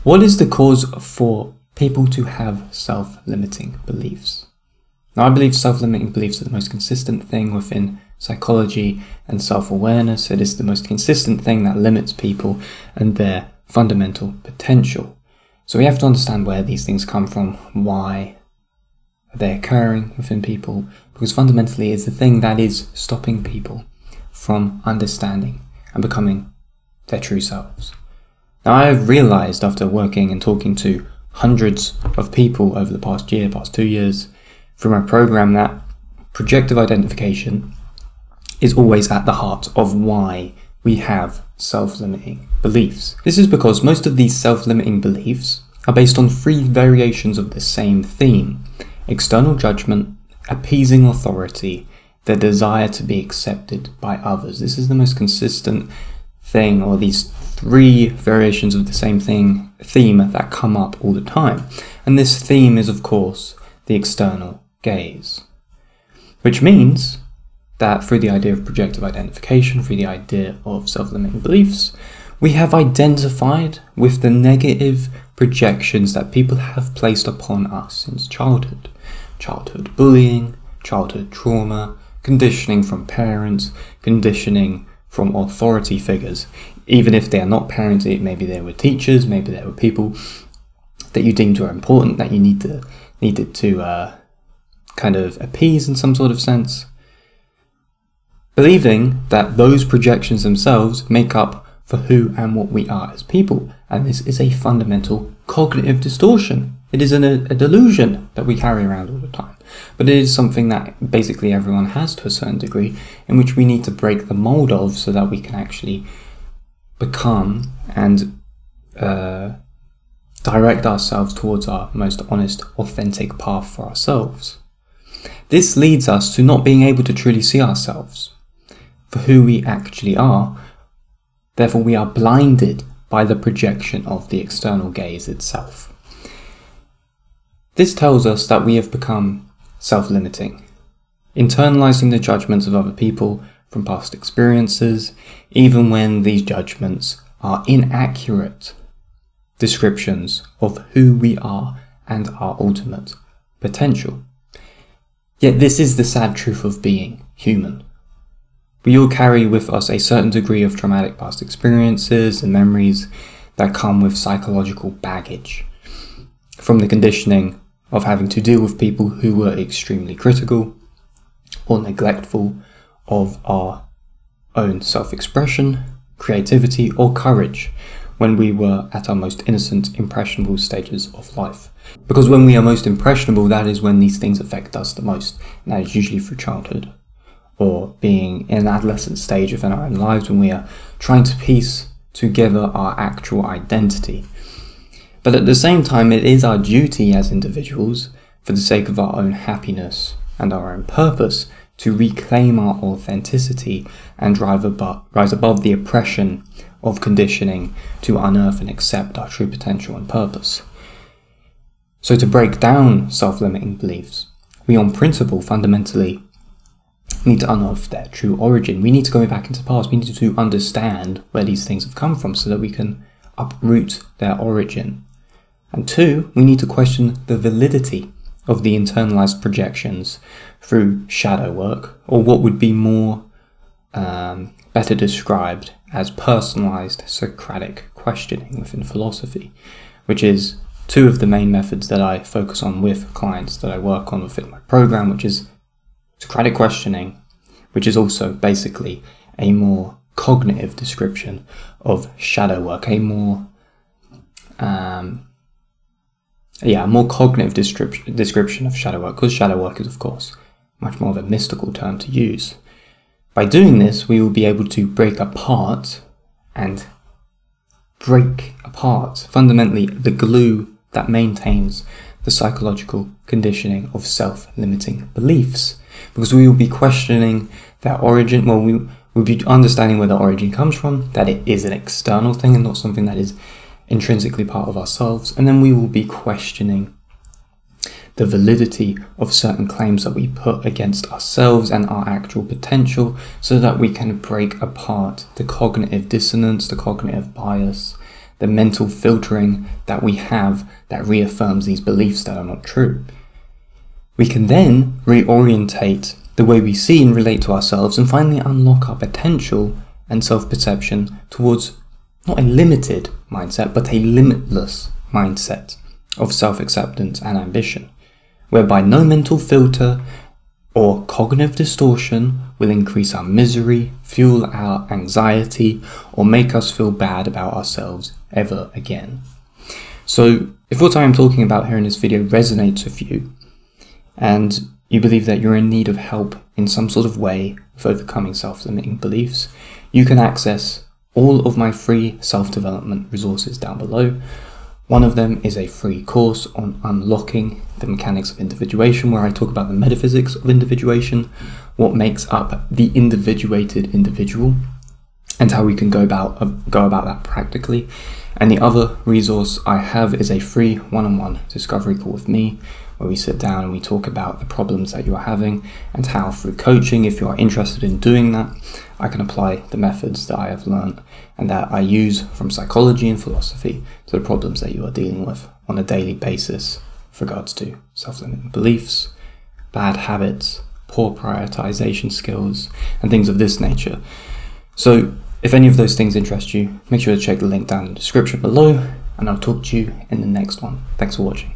What is the cause for people to have self-limiting beliefs? Now, I believe self-limiting beliefs are the most consistent thing within psychology and self-awareness. It is the most consistent thing that limits people and their fundamental potential. So we have to understand where these things come from, why they're occurring within people, because fundamentally it's the thing that is stopping people from understanding and becoming their true selves. Now, I have realized after working and talking to hundreds of people over the past 2 years through my program that projective identification is always at the heart of why we have self-limiting beliefs. This is because most of these self-limiting beliefs are based on 3 variations of the same theme: external judgment, appeasing authority, the desire to be accepted by others. This is the most consistent thing, or these 3 variations of the same theme that come up all the time. And this theme is, of course, the external gaze. Which means that through the idea of projective identification, through the idea of self-limiting beliefs, we have identified with the negative projections that people have placed upon us since childhood. Childhood bullying, childhood trauma, conditioning from parents, conditioning from authority figures. Even if they are not parents, maybe they were teachers, maybe they were people that you deemed were important, that you needed to kind of appease in some sort of sense. Believing that those projections themselves make up for who and what we are as people. And this is a fundamental cognitive distortion. It is a delusion that we carry around all the time. But it is something that basically everyone has to a certain degree, in which we need to break the mold of so that we can actually become and direct ourselves towards our most honest, authentic path for ourselves. This leads us to not being able to truly see ourselves for who we actually are. Therefore, we are blinded by the projection of the external gaze itself. This tells us that we have become self-limiting, internalizing the judgments of other people from past experiences, even when these judgments are inaccurate descriptions of who we are and our ultimate potential. Yet this is the sad truth of being human. We all carry with us a certain degree of traumatic past experiences and memories that come with psychological baggage, from the conditioning of having to deal with people who were extremely critical or neglectful of our own self-expression, creativity, or courage when we were at our most innocent, impressionable stages of life. Because when we are most impressionable, that is when these things affect us the most, and that is usually through childhood, or being in an adolescent stage within our own lives when we are trying to piece together our actual identity. But at the same time, it is our duty as individuals, for the sake of our own happiness and our own purpose, to reclaim our authenticity and rise above the oppression of conditioning to unearth and accept our true potential and purpose. So to break down self-limiting beliefs, we on principle fundamentally need to unearth their true origin. We need to go back into the past. We need to understand where these things have come from so that we can uproot their origin. And 2, we need to question the validity of the internalized projections through shadow work, or what would be more better described as personalized Socratic questioning within philosophy, which is 2 of the main methods that I focus on with clients that I work on within my program, which is Socratic questioning, which is also basically a more cognitive description of shadow work, a more cognitive description of shadow work, because shadow work is, of course, much more of a mystical term to use. By doing this, we will be able to break apart fundamentally the glue that maintains the psychological conditioning of self-limiting beliefs, because we will be questioning their origin. Well, we will be understanding where the origin comes from, that it is an external thing and not something that is intrinsically part of ourselves, and then we will be questioning the validity of certain claims that we put against ourselves and our actual potential, so that we can break apart the cognitive dissonance, the cognitive bias, the mental filtering that we have that reaffirms these beliefs that are not true. We can then reorientate the way we see and relate to ourselves and finally unlock our potential and self-perception towards not a limited mindset, but a limitless mindset of self-acceptance and ambition, whereby no mental filter or cognitive distortion will increase our misery, fuel our anxiety, or make us feel bad about ourselves ever again. So, if what I am talking about here in this video resonates with you, and you believe that you're in need of help in some sort of way with overcoming self-limiting beliefs, you can access all of my free self-development resources down below. One of them is a free course on unlocking the mechanics of individuation, where I talk about the metaphysics of individuation, what makes up the individuated individual, and how we can go about that practically. And the other resource I have is a free one-on-one discovery call with me, where we sit down and we talk about the problems that you are having and how through coaching, if you are interested in doing that, I can apply the methods that I have learned and that I use from psychology and philosophy to the problems that you are dealing with on a daily basis with regards to self-limiting beliefs, bad habits, poor prioritization skills, and things of this nature. So if any of those things interest you, make sure to check the link down in the description below, and I'll talk to you in the next one. Thanks for watching.